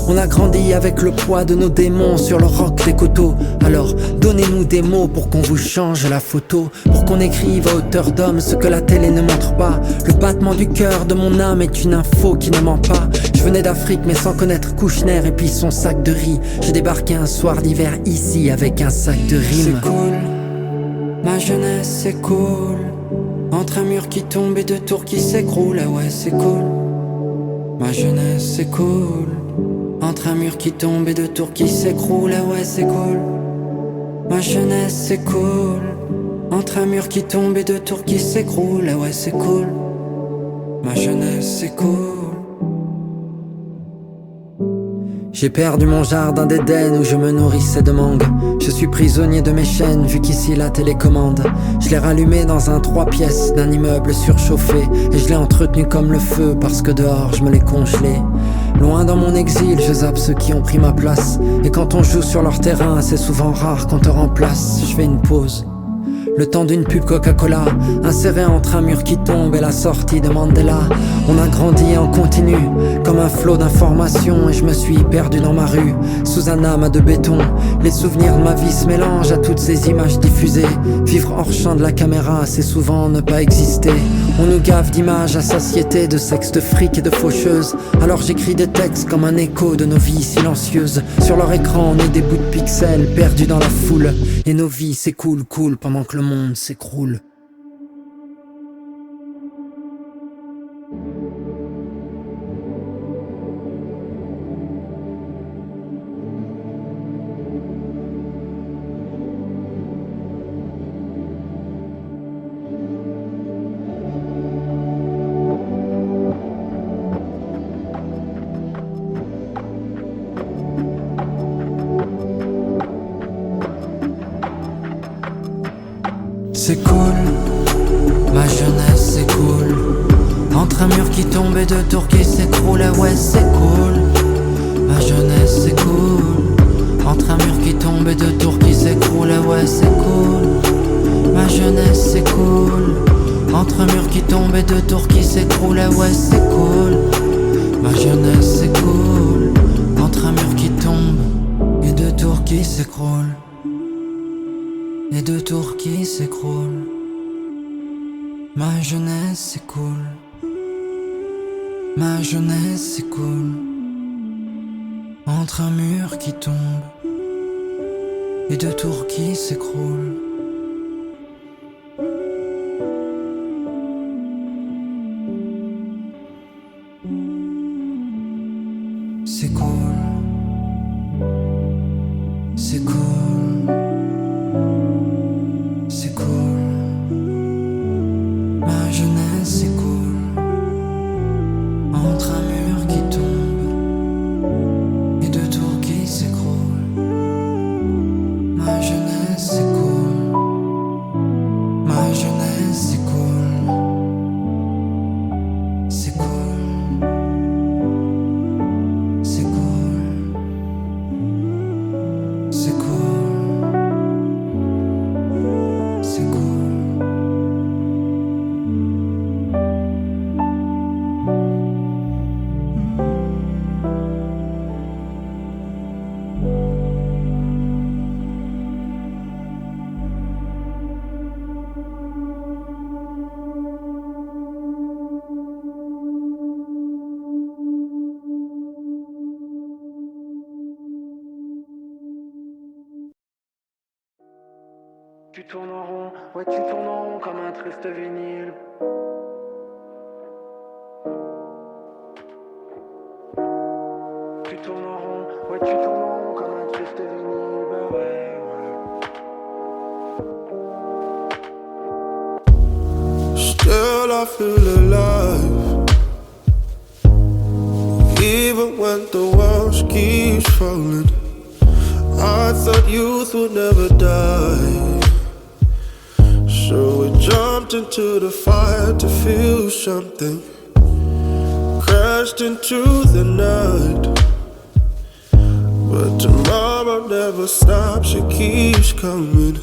On a grandi avec le poids de nos démons sur le roc des coteaux. Alors donnez-nous des mots pour qu'on vous change la photo, pour qu'on écrive à hauteur d'homme ce que la télé ne montre pas. Le battement du cœur de mon âme est une info qui ne ment pas. Je venais d'Afrique mais sans connaître Kouchner et puis son sac de riz. J'ai débarqué un soir d'hiver ici avec un sac de rimes. C'est cool, ma jeunesse c'est cool. Entre un mur qui tombe et deux tours qui s'écroulent, ah ouais c'est cool. Ma jeunesse c'est cool. Entre un mur qui tombe et deux tours qui s'écroulent, ah ouais c'est cool. Ma jeunesse c'est cool. Entre un mur qui tombe et deux tours qui s'écroulent, ah ouais c'est cool. Ma jeunesse c'est cool. J'ai perdu mon jardin d'Éden où je me nourrissais de mangue. Je suis prisonnier de mes chaînes vu qu'ici la télécommande. Je l'ai rallumé dans un 3 pièces d'un immeuble surchauffé. Et je l'ai entretenu comme le feu parce que dehors je me l'ai congelé. Loin dans mon exil, je zappe ceux qui ont pris ma place. Et quand on joue sur leur terrain, c'est souvent rare qu'on te remplace. Je fais une pause, le temps d'une pub Coca-Cola, inséré entre un mur qui tombe et la sortie de Mandela. On a grandi en continu, comme un flot d'informations. Et je me suis perdu dans ma rue, sous un amas de béton. Les souvenirs de ma vie se mélangent à toutes ces images diffusées. Vivre hors champ de la caméra, c'est souvent ne pas exister. On nous gave d'images à satiété, de sexe, de fric et de faucheuses. Alors j'écris des textes comme un écho de nos vies silencieuses. Sur leur écran, on est des bouts de pixels perdus dans la foule. Et nos vies s'écoulent, coulent pendant que le monde s'écroule. C'est cool, ma jeunesse c'est cool. Entre un mur qui tombe et deux tours qui s'écroulent, ah ouais c'est cool. Ma jeunesse c'est cool. Entre un mur qui tombe et deux tours qui s'écroulent, ah ouais c'est cool. Ma jeunesse c'est cool. Entre un mur qui tombe et deux tours qui s'écroulent, ah ouais c'est cool. Ma jeunesse c'est cool. Entre un mur qui tombe et deux tours qui s'écroulent. Et deux tours qui s'écroulent. Ma jeunesse c'est cool. Ma jeunesse c'est cool. Entre un mur qui tombe et deux tours qui s'écroulent. C'est cool. C'est cool. C'est cool, ma jeunesse c'est cool. Entre un mur qui tombe et deux tours Tu tournes en rond, ouais tu tournes en rond comme un triste vinyle. Tu tournes en rond, ouais tu tournes en rond comme un triste vinyle, bah ouais. Still I feel alive, even when the walls keeps falling. I thought youth would never die, so we jumped into the fire to feel something. Crashed into the night, but tomorrow never stops, it keeps coming.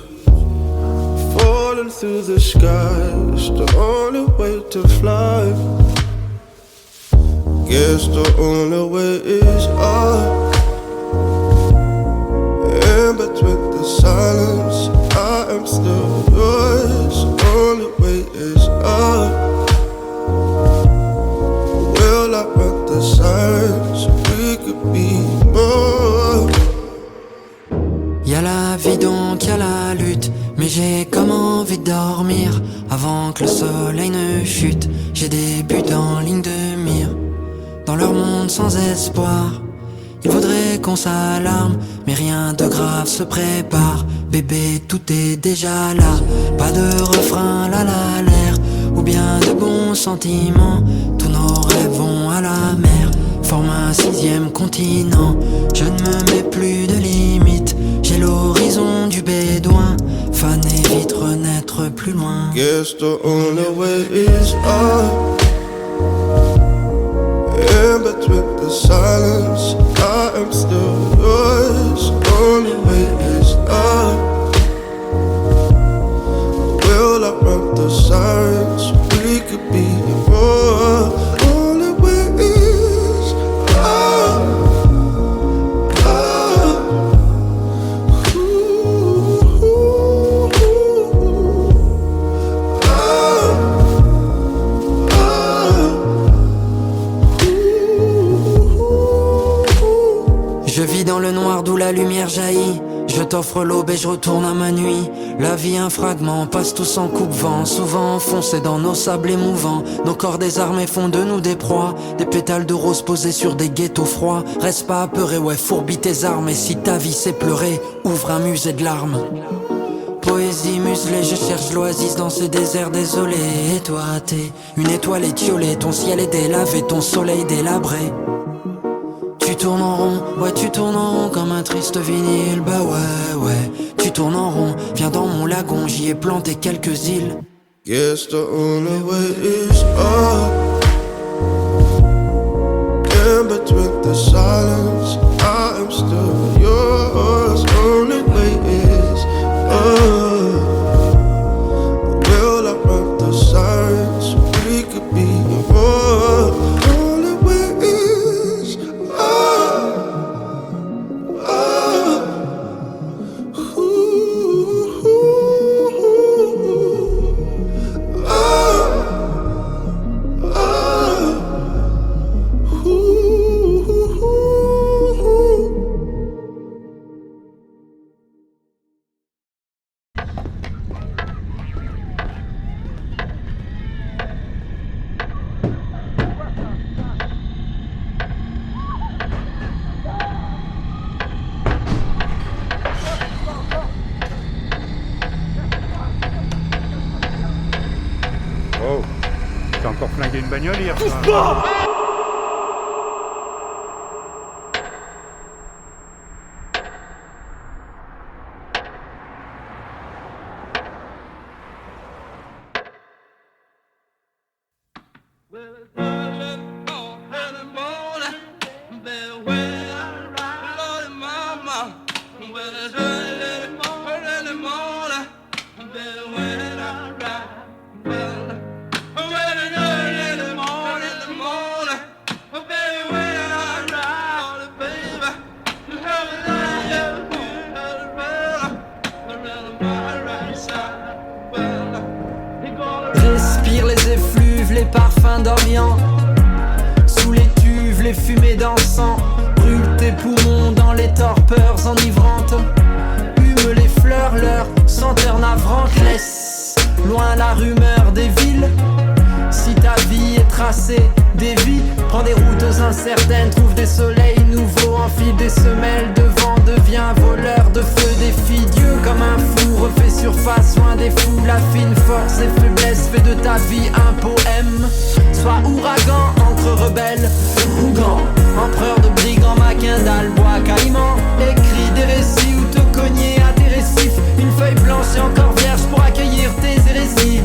Falling through the skies, the only way to fly. Guess the only way is up. In between the silence, I am still yours. The only way is up. Will I run the sirens? We could be more. Y'a la vie donc y'a la lutte, mais j'ai comme envie de dormir avant que le soleil ne chute. J'ai des buts en ligne de mire, dans leur monde sans espoir. Il faudrait qu'on s'alarme, mais rien de grave se prépare. Bébé, tout est déjà là, pas de refrain, la l'air, ou bien de bons sentiments. Tous nos rêves vont à la mer, forment un 6e continent. Je ne me mets plus de limites, j'ai l'horizon du bédouin. Fan et vite renaître plus loin. Guess the only way is up. In between the silence, I am still yours. Only way is up. Will I run the sirens? We could be more. Only way is up. Je vis dans le noir d'où la lumière jaillit. Je t'offre l'aube et je retourne à ma nuit. La vie un fragment, passe tous en coupe-vent. Souvent enfoncés dans nos sables émouvants. Nos corps désarmés font de nous des proies. Des pétales de rose posés sur des ghettos froids. Reste pas apeuré, ouais, fourbis tes armes. Et si ta vie c'est pleurer, ouvre un musée de larmes. Poésie muselée, je cherche l'oasis dans ces déserts désolés. Et toi t'es une étoile étiolée. Ton ciel est délavé, ton soleil délabré. Tu tournes en rond, ouais tu tournes en rond comme un triste vinyle, bah ouais, tu tournes en rond, viens dans mon lagon, j'y ai planté quelques îles. Guess the only way is up. In between the silence, I am still yours. Only way is up. Will I run the sirens? We could be more. Only way is up. Up. Ooh, Oh, t'as encore flingué une bagnole hier soir. Respire les effluves, les parfums d'Orient. Sous les cuves, les fumées d'encens. Brûle tes poumons dans les torpeurs enivrantes. Hume les fleurs, leurs senteur navrante laisse loin la rumeur des villes. Si ta vie est tracée, dévie, prends des routes incertaines, trouve des soleils nouveaux, enfile des semelles de vent, deviens voleur de feu, défie Dieu comme un fou, refais surface, loin des fous, la fine force et faiblesse, fais de ta vie un poème. Sois ouragan entre rebelles, Ougan, empereur de brigands, Maquindal, bois caïman, écris des récits ou te cogner à tes récifs, une feuille blanche et encore vierge pour accueillir tes hérésies.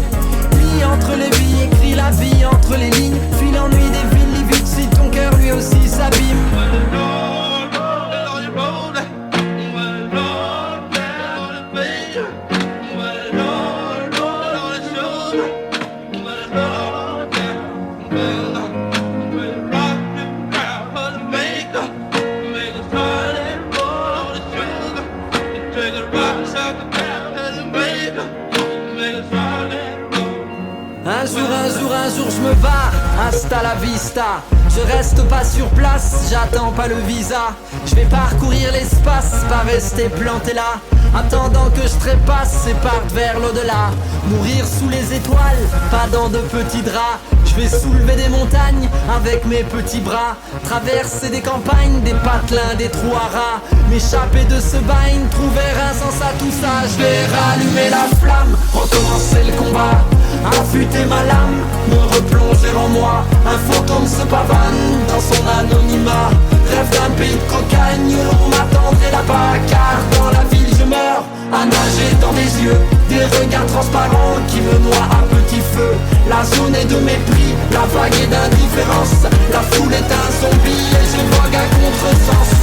Lis entre les billes, écris la vie entre les lignes, fuis l'ennui des villes, lis vite si ton cœur lui aussi s'abîme. Un jour je me bats, hasta la vista. Je reste pas sur place, j'attends pas le visa. Je vais parcourir l'espace, pas rester planté là, attendant que je trépasse et parte vers l'au-delà. Mourir sous les étoiles, pas dans de petits draps. Je vais soulever des montagnes avec mes petits bras, traverser des campagnes, des patelins, des trous à rats, m'échapper de ce bain, trouver un sens à tout ça. Je vais rallumer la flamme, recommencer le combat, affûter ma lame, me replonger en moi. Un fantôme se pavane dans son anonymat, rêve d'un pays de cocagne où l'on m'attendrait là-bas. Car dans la ville je meurs, à nager dans des yeux, des regards transparents qui me noient à petit feu. La zone est de mépris, la vague est d'indifférence, la foule est un zombie et je vogue à contresens.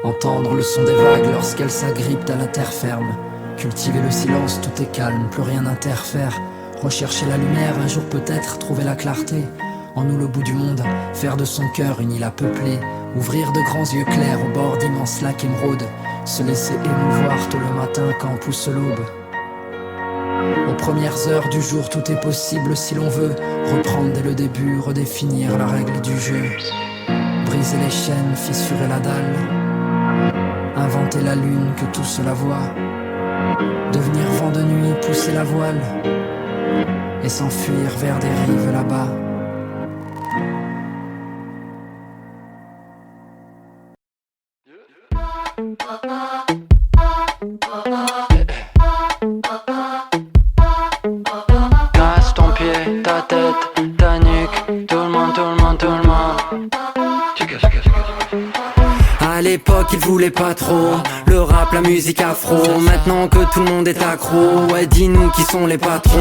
Entendre le son des vagues lorsqu'elles s'agrippent à la terre ferme. Cultiver le silence, tout est calme, plus rien n'interfère. Rechercher la lumière, un jour peut-être trouver la clarté. En nous le bout du monde, faire de son cœur une île à peupler. Ouvrir de grands yeux clairs au bord d'immenses lacs émeraudes. Se laisser émouvoir tôt le matin quand pousse l'aube. Aux premières heures du jour, tout est possible si l'on veut. Reprendre dès le début, redéfinir la règle du jeu. Briser les chaînes, fissurer la dalle. Inventer la lune que tout cela voit. Devenir vent de nuit, pousser la voile. Et s'enfuir vers des rives là-bas. Casse ton pied, ta tête, ta nuque. Tout le monde, tout le monde, tout le monde. À l'époque ils voulaient pas trop le rap, la musique afro. Maintenant que tout le monde est accro, ouais dis-nous qui sont les patrons.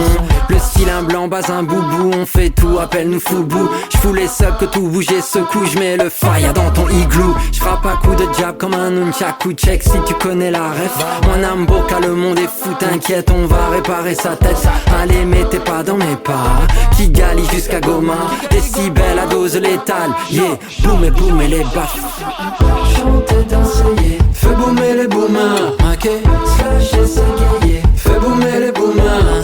Le style un blanc, bas un boubou, on fait tout, appelle-nous foubou. J'fous les subs que tout bouge et secoue, j'mets le fire dans ton igloo. J'frappe à coup de jab comme un nunchaku, check si tu connais la ref. Mon âme boca, le monde est fou, t'inquiète, on va réparer sa tête. Allez mettez pas dans mes pas, qui galie jusqu'à Goma. Décibels à dose létale, yeah, boum et les baffes. Chanter, danser, yeah. Fais boomer les boomers, ok. Slasher, s'égayer. Fais boomer les boomers.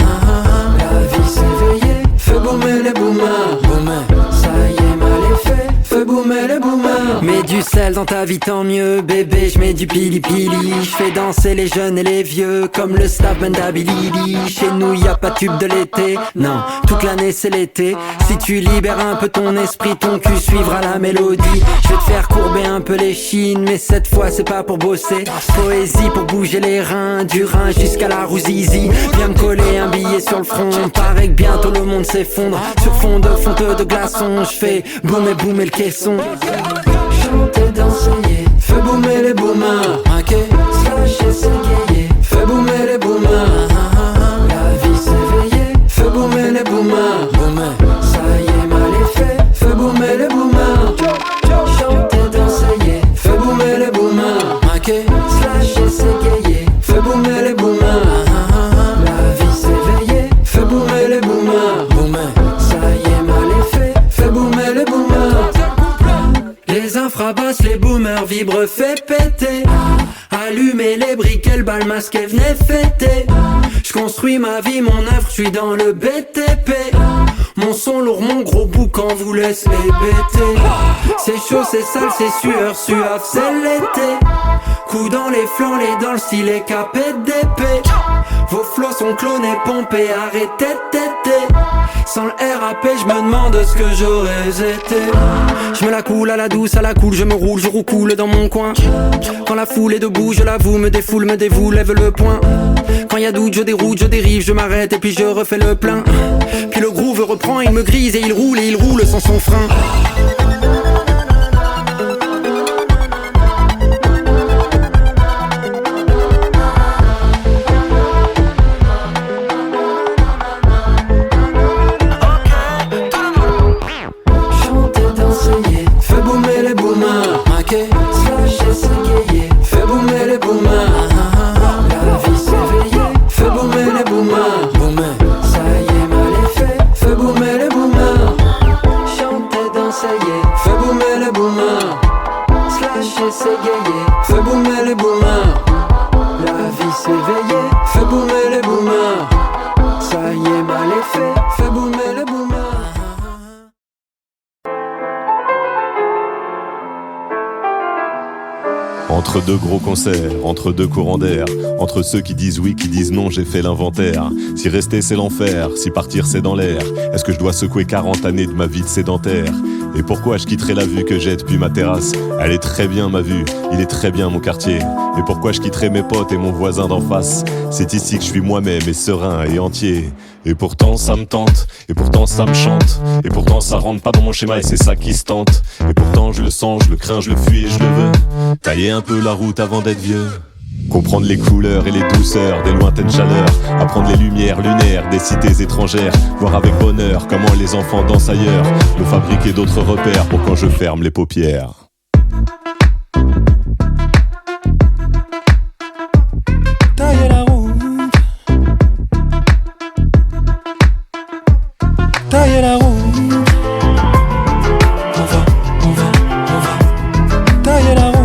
La vie s'éveiller. Fais boomer les boomers. Boomer, ça y est, mal est fait. Fais boomer les boomers. Mets du sel dans ta vie, tant mieux, bébé. J'mets du pili-pili. J'fais danser les jeunes et les vieux comme le staff Mandabilili. Chez nous y a pas de tube de l'été, non, toute l'année c'est l'été. Si tu libères un peu ton esprit, ton cul suivra la mélodie. J'vais te faire courber un peu les chines, mais cette fois c'est pas pour bosser. Poésie pour bouger les reins, du Rhin jusqu'à la Rouzizi. Viens me coller un billet sur le front, paraît que bientôt le monde s'effondre. Sur fond de fonte de glaçons, j'fais boomer le caisson. Chanter, danser, yeah. Fais boomer les boomers, ok. Slasher, s'égayer. Fais boomer les boomers. La vie s'éveiller. Fais boomer les boomers. Boomer, ça y est, mal est fait. Fais boomer les boomers. Chanter, danser, yeah. Fais boomer les boomers, ok. Slasher, s'égayer. Fais boomer les boomers. La vie s'éveiller. Fais boomer les boomers. Boomer, ça y est, mal est fait. Fais boomer les boomers. Les infrabasses, les boomers vibrent, fait péter. allumer les briquets, le bal masqué venait fêter. Je construis ma vie, mon œuvre, je suis dans le BTP. Mon son lourd, mon gros boucan vous laisse hébéter. C'est chaud, c'est sale, c'est sueur, suave, c'est l'été. Coups dans les flancs, les dents, le stylet capé d'épée. Vos flots sont clonés, pompés, arrêtez de téter. Sans le RAP, je me demande ce que j'aurais été. Je me la coule à la douce, à la cool, je me roule, je roucoule dans mon coin. Quand la foule est debout, je l'avoue, me défoule, me dévoue, lève le poing. Quand y a doute, je déroute, je dérive, je m'arrête et puis je refais le plein. Puis le groove reprend, il me grise et il roule sans son frein. Entre deux gros concerts, entre deux courants d'air, entre ceux qui disent oui, qui disent non, j'ai fait l'inventaire. Si rester c'est l'enfer, si partir c'est dans l'air, est-ce que je dois secouer 40 années de ma vie de sédentaire? Et pourquoi je quitterai la vue que j'ai depuis ma terrasse? Elle est très bien ma vue, il est très bien mon quartier. Et pourquoi je quitterai mes potes et mon voisin d'en face? C'est ici que je suis moi-même et serein et entier. Et pourtant ça me tente, et pourtant ça me chante, et pourtant ça rentre pas dans mon schéma et c'est ça qui se tente. Et pourtant je le sens, je le crains, je le fuis et je le veux. Tailler un peu la route avant d'être vieux. Comprendre les couleurs et les douceurs des lointaines chaleurs. Apprendre les lumières lunaires des cités étrangères. Voir avec bonheur comment les enfants dansent ailleurs. Me fabriquer d'autres repères pour quand je ferme les paupières. Tailler la route. Tailler la route. On va. Tailler la route.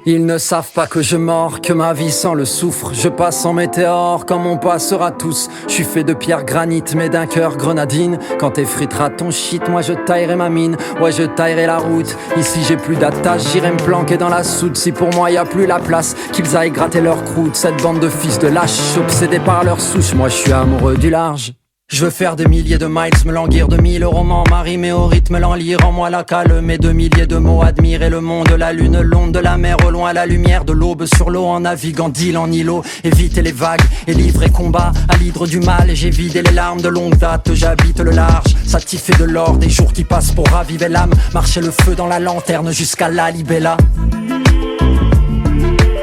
Ils ne savent pas que je mords, que ma vie sans le souffre. Je passe en météore comme on passera tous. Je suis fait de pierre granit mais d'un cœur grenadine. Quand t'effriteras ton shit, moi je taillerai ma mine. Ouais je taillerai la route. Ici j'ai plus d'attache, j'irai me planquer dans la soute. Si pour moi y a plus la place, qu'ils aillent gratter leur croûte. Cette bande de fils de lâches, obsédés par leur souche. Moi je suis amoureux du large. Je veux faire des milliers de miles, me languir de 1000 romans, m'arrimer au rythme, l'enlire en moi la calme et de milliers de mots, admirer le monde, la lune, l'onde de la mer au loin, la lumière de l'aube sur l'eau, en naviguant d'île en îlot, éviter les vagues et livrer combat à l'hydre du mal, et j'ai vidé les larmes de longue date, j'habite le large, satisfait de l'or, des jours qui passent pour raviver l'âme, marcher le feu dans la lanterne jusqu'à la libella.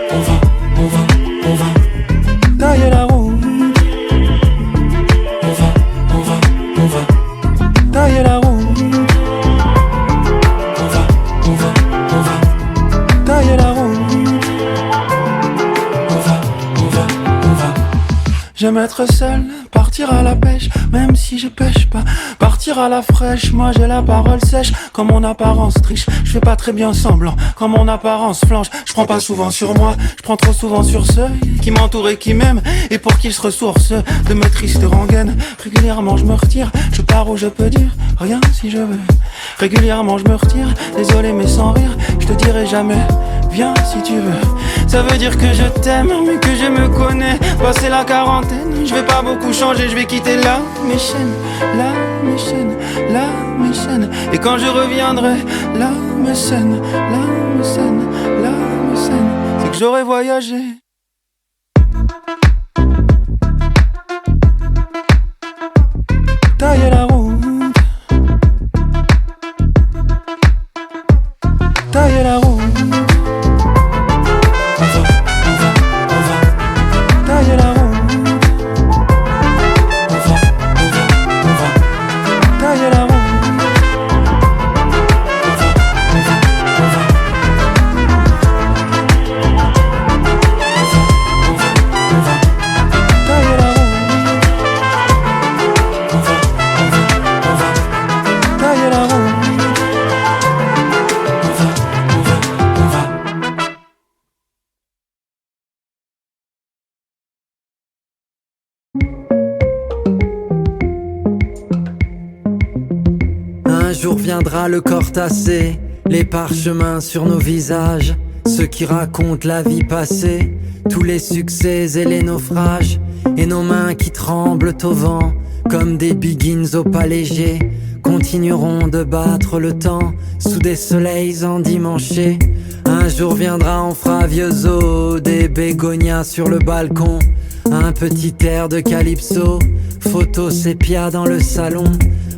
On va tailler la route. On va tailler la route. On va tailler la route. On va. J'aime être seul, partir à la pêche, même si je pêche pas. Partir à la fraîche, moi j'ai la parole sèche. Quand mon apparence triche, je fais pas très bien semblant. Quand mon apparence flanche, je prends pas souvent sur moi. Je prends trop souvent sur ceux qui m'entourent et qui m'aiment, et pour qu'ils se ressourcent de mes tristes rengaines. Régulièrement je me retire, je pars où je peux dire rien si je veux. Régulièrement je me retire, désolé mais sans rire. Je te dirai jamais, viens si tu veux. Ça veut dire que je t'aime, mais que je me connais. Passé la quarantaine, je vais pas beaucoup changer. Je vais quitter là mes chaînes, là mes chaînes, là mes chaînes. Et quand je reviendrai, là mes scènes, là mes scènes, là mes scènes. C'est que j'aurais voyagé. Tailler la route. Tailler la route. Tailler la route. Tailler la route. Un jour viendra le corps tassé, les parchemins sur nos visages, ceux qui racontent la vie passée, tous les succès et les naufrages, et nos mains qui tremblent au vent, comme des biggins au pas léger, continueront de battre le temps, sous des soleils endimanchés. Un jour viendra, on fera vieux os, des bégonias sur le balcon, un petit air de calypso, photo sépia dans le salon.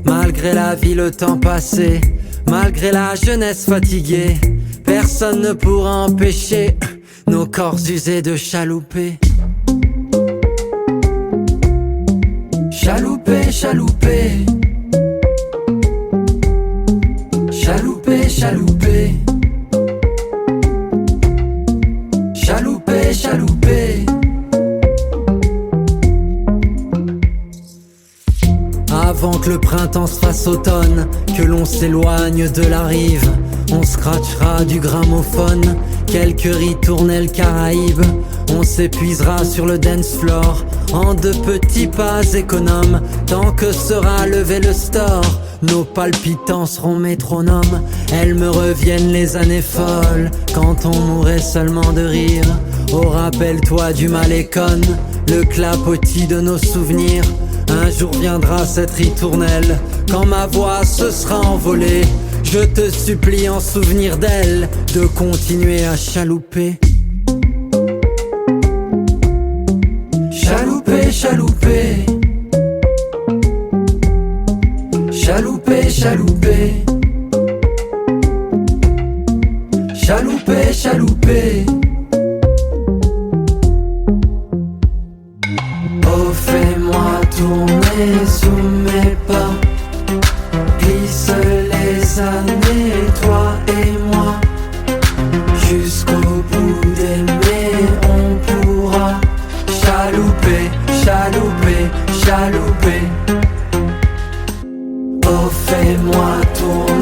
Malgré la vie, le temps passé, malgré la jeunesse fatiguée, personne ne pourra empêcher nos corps usés de chalouper. Chalouper, chalouper. Chalouper, chalouper. Chalouper, chalouper. Avant que le printemps se fasse automne, que l'on s'éloigne de la rive, on scratchera du gramophone, quelques ritournelles caraïbes. On s'épuisera sur le dance floor, en de petits pas économes, tant que sera levé le store. Nos palpitants seront métronomes, elles me reviennent les années folles, quand on mourait seulement de rire. Oh, rappelle-toi du Malécon, le clapotis de nos souvenirs. Un jour viendra cette ritournelle, quand ma voix se sera envolée. Je te supplie en souvenir d'elle, de continuer à chalouper. Chalouper, chalouper. Chalouper, chalouper. Chalouper, chalouper. Oh, fais-moi tourner sous mes pas, glisse les années, toi et moi, jusqu'au bout d'aimer on pourra chalouper, chalouper, chalouper. Oh, fais-moi tourner